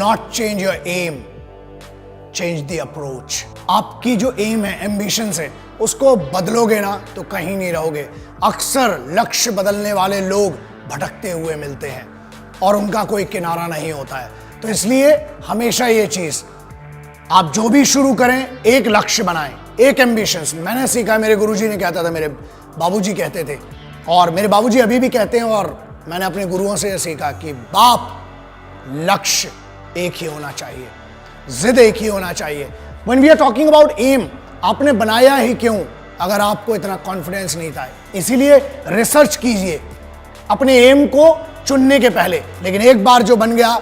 Not change your aim, change the approach. आपकी जो M है, एम्बिशन है, उसको बदलोगे ना तो कहीं नहीं रहोगे। अक्सर लक्ष्य बदलने वाले लोग भटकते हुए मिलते हैं और उनका कोई किनारा नहीं होता है। तो इसलिए हमेशा ये चीज, आप जो भी शुरू करें एक लक्ष्य बनाएं, एक एम्बिशंस। मैंने सीखा, मेरे गुरुजी ने कहता था, मेरे बाबूजी कहते थे, और मेरे बाबूजी अभी भी कहते हैं, और मैंने अपने गुरुओं से सीखा कि बाप, लक्ष्य एक ही होना चाहिए, जिद एक ही होना चाहिए। When we are talking about aim, आपने बनाया ही क्यों अगर आपको इतना कॉन्फिडेंस नहीं था? इसीलिए रिसर्च कीजिए अपने एम को चुनने के पहले। लेकिन एक बार जो बन गया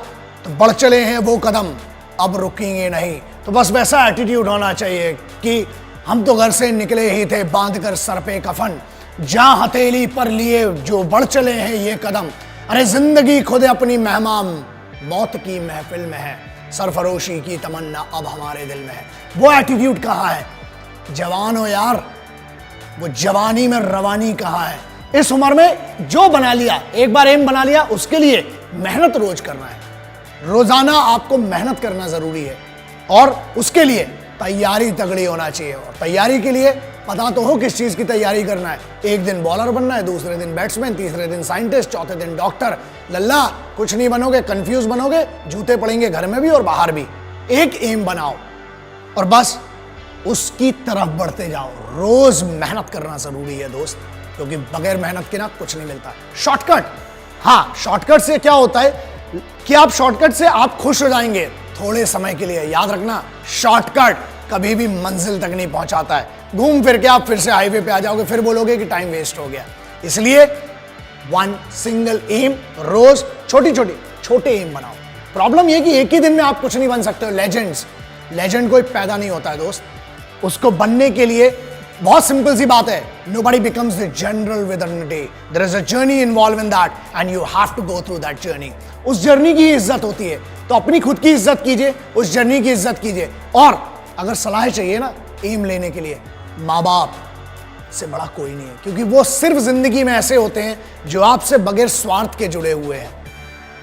तो बढ़ चले हैं वो कदम, अब रुकेंगे नहीं। तो बस वैसा एटीट्यूड होना चाहिए कि हम तो घर से निकले ही थे बांध कर सर पे कफन, जहां हथेली पर लिए जो बढ़ चले हैं ये कदम। अरे जिंदगी खुद अपनी मेहमान, मौत की महफिल में है, सरफरोशी की तमन्ना अब हमारे दिल में है। वो एटीट्यूड कहाँ है? जवान हो यार, वो जवानी में रवानी कहाँ है? इस उम्र में जो बना लिया, एक बार एम बना लिया, उसके लिए मेहनत रोज करना है। रोजाना आपको मेहनत करना जरूरी है और उसके लिए तैयारी तगड़ी होना चाहिए। और तैयारी के लिए पता तो हो किस चीज की तैयारी करना है। एक दिन बॉलर बनना है, दूसरे दिन बैट्समैन, तीसरे दिन साइंटिस्ट, चौथे दिन डॉक्टर। लल्ला कुछ नहीं बनोगे, कंफ्यूज बनोगे, जूते पड़ेंगे घर में भी और बाहर भी। एक एम बनाओ और बस उसकी तरफ बढ़ते जाओ। रोज मेहनत करना जरूरी है दोस्त, क्योंकि बगैर मेहनत के ना कुछ नहीं मिलता। शॉर्टकट, हाँ, शॉर्टकट से क्या होता है कि आप शॉर्टकट से आप खुश हो जाएंगे थोड़े समय के लिए। याद रखना, शॉर्टकट कभी भी मंजिल तक नहीं पहुंचाता है। घूम फिर के आप फिर से हाईवे पे आ जाओगे, फिर बोलोगे कि टाइम वेस्ट हो गया। इसलिए वन सिंगल एम, रोज छोटे एम बनाओ। प्रॉब्लम यह कि एक ही दिन में आप कुछ नहीं बन सकते हो। लेजेंड कोई पैदा नहीं होता है दोस्त, उसको बनने के लिए बहुत सिंपल सी बात है। Nobody becomes the general within a day. There is a journey involved in that and you have to go through that journey. उस जर्नी की इज्जत होती है, तो अपनी खुद की इज्जत कीजिए, उस जर्नी की इज्जत कीजिए। और अगर सलाह चाहिए ना एम लेने के लिए, माँ बाप से बड़ा कोई नहीं है, क्योंकि वो सिर्फ जिंदगी में ऐसे होते हैं जो आपसे बगैर स्वार्थ के जुड़े हुए हैं,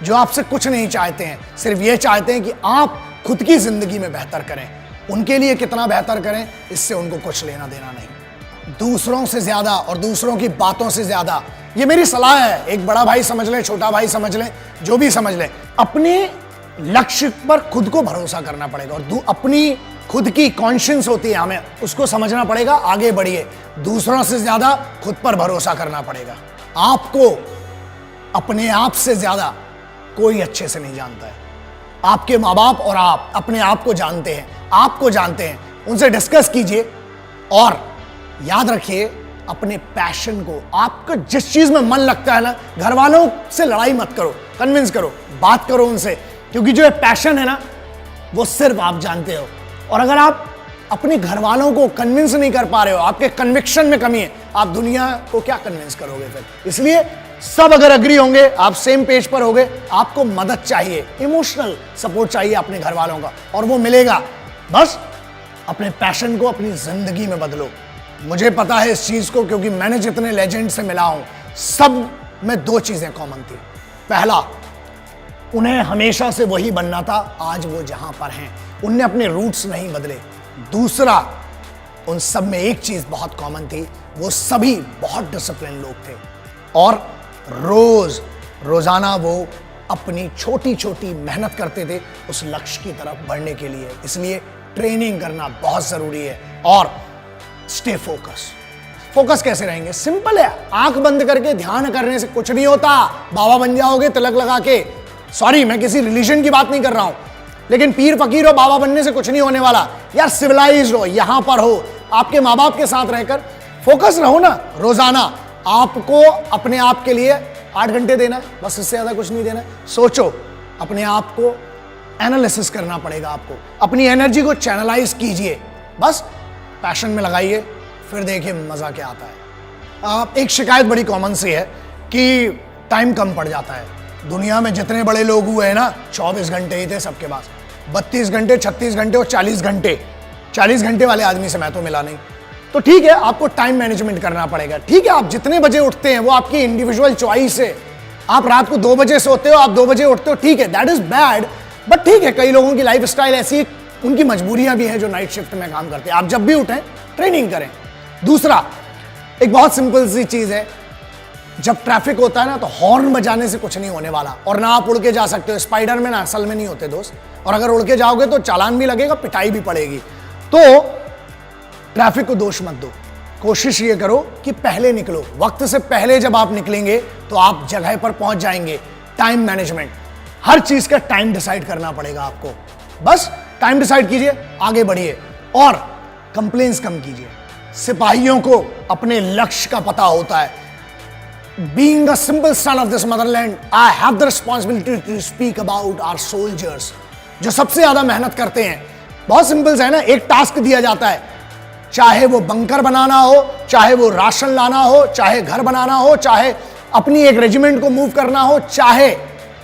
जो आपसे कुछ नहीं चाहते हैं, सिर्फ ये चाहते हैं कि आप खुद की जिंदगी में बेहतर करें। उनके लिए कितना बेहतर करें, इससे उनको कुछ लेना देना नहीं। दूसरों से ज्यादा और दूसरों की बातों से ज्यादा, ये मेरी सलाह है, एक बड़ा भाई समझ ले, छोटा भाई समझ ले, जो भी समझ ले, अपने लक्ष्य पर खुद को भरोसा करना पड़ेगा। और अपनी खुद की कॉन्शियंस होती है, हमें उसको समझना पड़ेगा, आगे बढ़िए। दूसरों से ज्यादा खुद पर भरोसा करना पड़ेगा। आपको अपने आप से ज्यादा कोई अच्छे से नहीं जानता है। आपके माँ बाप और आप अपने आप को जानते हैं, आपको जानते हैं। उनसे डिस्कस कीजिए और याद रखिए अपने पैशन को, आपका जिस चीज में मन लगता है ना, घर वालों से लड़ाई मत करो, कन्विंस करो, बात करो उनसे, क्योंकि जो पैशन है ना वो सिर्फ आप जानते हो। और अगर आप अपने घर वालों को कन्विंस नहीं कर पा रहे हो, आपके कन्विक्शन में कमी है, आप दुनिया को क्या कन्विंस करोगे फिर? इसलिए सब अगर अग्री होंगे, आप सेम पेज पर होंगे, आपको मदद चाहिए, इमोशनल सपोर्ट चाहिए अपने घर वालों का, और वो मिलेगा। बस अपने पैशन को अपनी जिंदगी में बदलो। मुझे पता है इस चीज को, क्योंकि मैंने जितने लेजेंड से मिला हूं, सब में दो चीजें कॉमन थी। पहला, उन्हें हमेशा से वही बनना था, आज वो जहां पर हैं, उनने अपने रूट्स नहीं बदले। दूसरा, उन सब में एक चीज बहुत कॉमन थी, वो सभी बहुत डिसिप्लिन लोग थे और रोजाना वो अपनी छोटी छोटी मेहनत करते थे उस लक्ष्य की तरफ बढ़ने के लिए। इसलिए ट्रेनिंग करना बहुत जरूरी है। और स्टे फोकस कैसे रहेंगे? सिंपल है, आंख बंद करके ध्यान करने से कुछ नहीं होता। बाबा बन जाओगे तिलक लगा के। सॉरी, मैं किसी रिलीजन की बात नहीं कर रहा हूं, लेकिन पीर फकीर हो, बाबा बनने से कुछ नहीं होने वाला। यार सिविलाइज्ड हो, यहां पर हो, आपके माँ बाप के साथ रहकर फोकस रहो ना। रोजाना आपको अपने आप के लिए 8 घंटे देना है, बस, इससे ज्यादा कुछ नहीं देना है। सोचो, अपने आप को एनालिसिस करना पड़ेगा, आपको अपनी एनर्जी को चैनलाइज कीजिए, बस पैशन में लगाइए, फिर देखिए मजा क्या आता है। एक शिकायत बड़ी कॉमन सी है कि टाइम कम पड़ जाता है। दुनिया में जितने बड़े लोग हुए हैं ना, 24 घंटे ही थे सबके पास, 32 घंटे, 36 घंटे और 40 घंटे। 40 घंटे वाले आदमी से मैं तो मिला नहीं। तो ठीक है, आपको टाइम मैनेजमेंट करना पड़ेगा। ठीक है, आप जितने बजे उठते हैं वो आपकी इंडिविजुअल चॉइस है। आप रात को 2 बजे सोते हो, आप 2 बजे उठते हो, ठीक है, दैट इज बैड। बट ठीक है, कई लोगों की लाइफ स्टाइल ऐसी है, उनकी मजबूरियां भी हैं जो नाइट शिफ्ट में काम करते हैं। आप जब भी उठें ट्रेनिंग करें। दूसरा, एक बहुत सिंपल सी चीज है, जब ट्रैफिक होता है ना तो हॉर्न बजाने से कुछ नहीं होने वाला, और ना आप उड़ के जा सकते हो। स्पाइडर में ना असल में नहीं होते दोस्त, और अगर उड़ के जाओगे तो चालान भी लगेगा, पिटाई भी पड़ेगी। तो ट्रैफिक को दोष मत दो, कोशिश ये करो कि पहले निकलो। वक्त से पहले जब आप निकलेंगे तो आप जगह पर पहुंच जाएंगे। टाइम मैनेजमेंट, हर चीज का टाइम डिसाइड करना पड़ेगा आपको। बस टाइम डिसाइड कीजिए, आगे बढ़िए और कंप्लेंट्स कम कीजिए। सिपाहियों को अपने लक्ष्य का पता होता है। Being a simple son of this motherland, I have the responsibility to speak about our soldiers, जो सबसे ज्यादा मेहनत करते हैं। बहुत सिंपल है ना, एक टास्क दिया जाता है, चाहे वो बंकर बनाना हो, चाहे वो राशन लाना हो, चाहे घर बनाना हो, चाहे अपनी एक रेजिमेंट को मूव करना हो, चाहे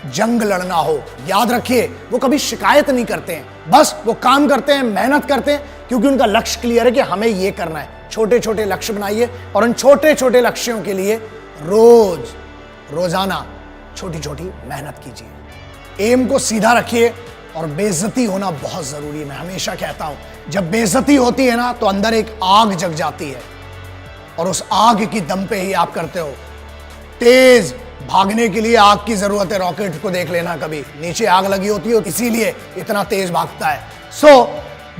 जंग लड़ना हो। याद रखिए, वो कभी शिकायत नहीं करते हैं, बस वो काम करते हैं, मेहनत करते हैं, क्योंकि उनका लक्ष्य क्लियर है कि हमें ये करना है। छोटे छोटे लक्ष्य बनाइए और उन छोटे छोटे लक्ष्यों के लिए रोजाना छोटी छोटी मेहनत कीजिए। एम को सीधा रखिए और बेइज्जती होना बहुत जरूरी है। मैं हमेशा कहता हूं, जब बेइज्जती होती है ना तो अंदर एक आग जग जाती है, और उस आग की दम पे ही आप करते हो। तेज भागने के लिए आग की जरूरत है। रॉकेट को देख लेना, कभी नीचे आग लगी होती है, इसीलिए इतना तेज भागता है। सो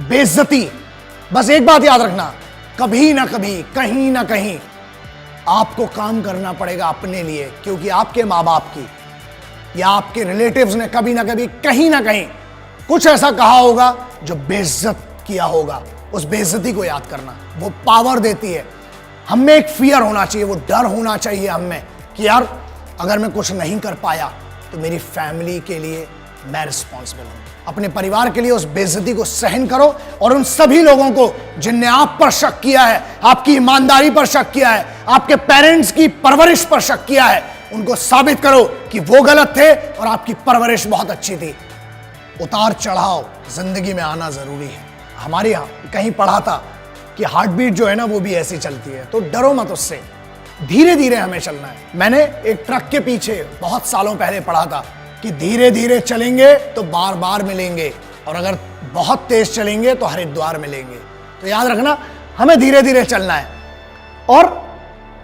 बेइज्जती, बस एक बात याद रखना, कभी ना कभी, कहीं ना कहीं आपको काम करना पड़ेगा अपने लिए, क्योंकि आपके माँ बाप की या आपके रिलेटिव्स ने कभी ना कभी, कहीं ना कहीं कुछ ऐसा कहा होगा जो बेइज्जत किया होगा। उस बेइज्जती को याद करना, वो पावर देती है। हमें एक फियर होना चाहिए, वो डर होना चाहिए हमें कि यार अगर मैं कुछ नहीं कर पाया तो मेरी फैमिली के लिए मैं रिस्पॉन्सिबल हूं। अपने परिवार के लिए उस बेइज्जती को सहन करो, और उन सभी लोगों को जिनने आप पर शक किया है, आपकी ईमानदारी पर शक किया है, आपके पेरेंट्स की परवरिश पर शक किया है, उनको साबित करो कि वो गलत थे और आपकी परवरिश बहुत अच्छी थी। उतार चढ़ाव जिंदगी में आना जरूरी है। हमारे यहां कहीं पढ़ा था कि हार्ट बीट जो है ना वो भी ऐसी चलती है, तो डरो मत उससे, धीरे धीरे हमें चलना है। मैंने एक ट्रक के पीछे बहुत सालों पहले पढ़ा था कि धीरे धीरे चलेंगे तो बार बार मिलेंगे, और अगर बहुत तेज चलेंगे तो हरिद्वार मिलेंगे। तो याद रखना, हमें धीरे धीरे चलना है, और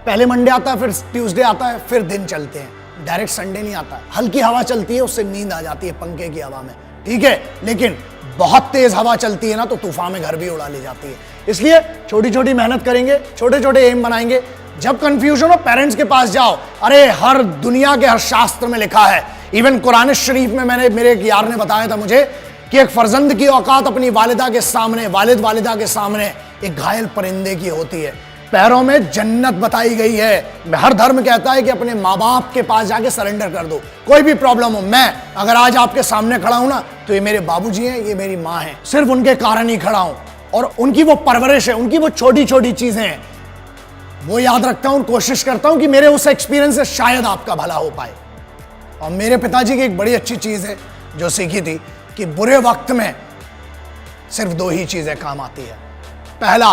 पहले मंडे आता है, फिर ट्यूसडे आता है, फिर दिन चलते हैं। डायरेक्ट संडे नहीं आता। हल्की हवा चलती है, उससे नींद आ जाती है पंखे की हवा में, ठीक है, लेकिन बहुत तेज हवा चलती है ना तो तूफान में घर भी उड़ा ले जाती है। इसलिए छोटी छोटी मेहनत करेंगे, छोटे छोटे एम बनाएंगे। जब कंफ्यूजन हो, पेरेंट्स के पास जाओ। अरे हर दुनिया के हर शास्त्र में लिखा है, इवन कुरान शरीफ में, मेरे एक यार ने बताया था मुझे कि एक फर्जंद की औकात अपनी वालिदा के सामने, वालिदा के सामने एक घायल परिंदे की होती है। पैरों में जन्नत बताई गई है। हर धर्म कहता है कि अपने माँ बाप के पास जाके सरेंडर कर दो, कोई भी प्रॉब्लम हो। मैं अगर आज आपके सामने खड़ा हूं ना तो ये मेरे बाबूजी हैं, ये मेरी माँ है, सिर्फ उनके कारण ही खड़ा हूं, और उनकी वो परवरिश है, उनकी वो छोटी छोटी चीजें हैं, वो याद रखता हूं, कोशिश करता हूं कि मेरे उस एक्सपीरियंस से शायद आपका भला हो पाए। और मेरे पिताजी की एक बड़ी अच्छी चीज है जो सीखी थी कि बुरे वक्त में सिर्फ दो ही चीजें काम आती है। पहला,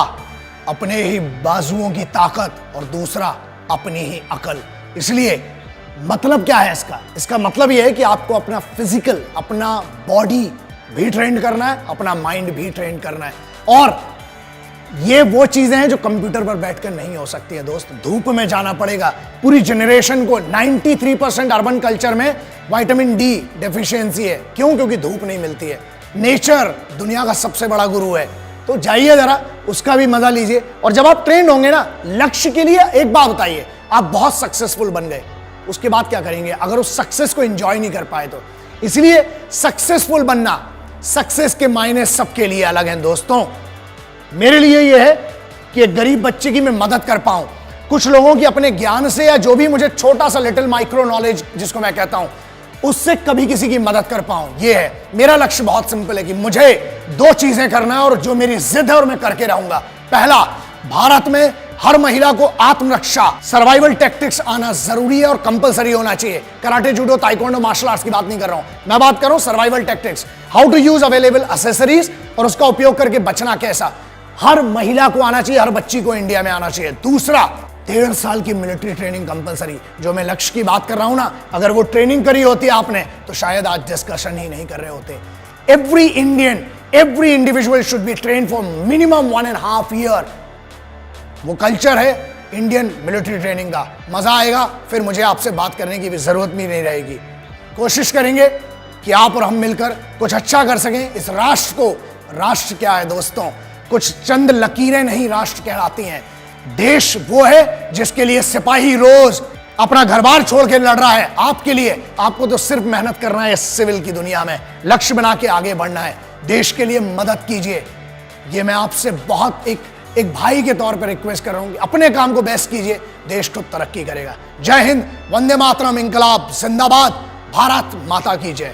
अपने ही बाजुओं की ताकत, और दूसरा अपनी ही अकल। इसलिए मतलब क्या है इसका? इसका मतलब यह है कि आपको अपना फिजिकल, अपना बॉडी भी ट्रेन करना है, अपना माइंड भी ट्रेन करना है, और ये वो चीजें हैं जो कंप्यूटर पर बैठकर नहीं हो सकती है दोस्त। धूप में जाना पड़ेगा। पूरी जनरेशन को 93% अर्बन कल्चर में विटामिन डी डेफिशिएंसी है। क्यों? क्योंकि धूप नहीं मिलती है। नेचर दुनिया का सबसे बड़ा गुरु है, तो जाइए जरा, उसका भी मजा लीजिए। और जब आप ट्रेंड होंगे ना लक्ष्य के लिए, एक बात बताइए, आप बहुत सक्सेसफुल बन गए, उसके बाद क्या करेंगे अगर उस सक्सेस को एंजॉय नहीं कर पाए तो? इसलिए सक्सेसफुल बनना, सक्सेस के मायने सबके लिए अलग हैं दोस्तों। मेरे लिए यह है कि एक गरीब बच्चे की मैं मदद कर पाऊं, कुछ लोगों की अपने ज्ञान से, या जो भी मुझे छोटा सा लिटिल माइक्रो नॉलेज जिसको मैं कहता हूं, उससे कभी किसी की मदद कर पाऊं। यह है मेरा लक्ष्य। बहुत सिंपल है कि मुझे दो चीजें करना है, और जो मेरी जिद है और मैं करके रहूंगा। पहला, भारत में हर महिला को आत्मरक्षा, सर्वाइवल टैक्टिक्स आना जरूरी है और कंपलसरी होना चाहिए। Karate, judo, taekwondo, martial arts की बात नहीं कर रहा हूं, मैं बात कर रहा हूं survival tactics, how to use available accessories, और उसका उपयोग करके बचना कैसा। हर महिला को आना चाहिए, हर बच्ची को इंडिया में आना चाहिए। दूसरा, 1.5 साल की मिलिट्री ट्रेनिंग कंपलसरी, जो मैं लक्ष्य की बात कर रहा हूं ना, अगर वो ट्रेनिंग करी होती आपने तो शायद आज डिस्कशन ही नहीं कर रहे होते। Every Indian, every individual should be train for minimum 1.5 year. वो कल्चर है इंडियन मिलिट्री ट्रेनिंग का। मजा आएगा, फिर मुझे आपसे बात करने की भी जरूरत भी नहीं रहेगी। कोशिश करेंगे कि आप और हम मिलकर कुछ अच्छा कर सकें इस राष्ट्र को। राष्ट्र क्या है दोस्तों, कुछ चंद लकीरें नहीं राष्ट्र कहलाती हैं। देश वो है जिसके लिए सिपाही रोज अपना घर बार छोड़ के लड़ रहा है आपके लिए। आपको तो सिर्फ मेहनत करना है इस सिविल की दुनिया में, लक्ष्य बना के आगे बढ़ना है। देश के लिए मदद कीजिए, ये मैं आपसे बहुत एक भाई के तौर पर रिक्वेस्ट कर रहा हूं कि अपने काम को बेस्ट कीजिए, देश खुद तरक्की करेगा। जय हिंद, वंदे मातरम, इंकलाब जिंदाबाद, भारत माता की जय।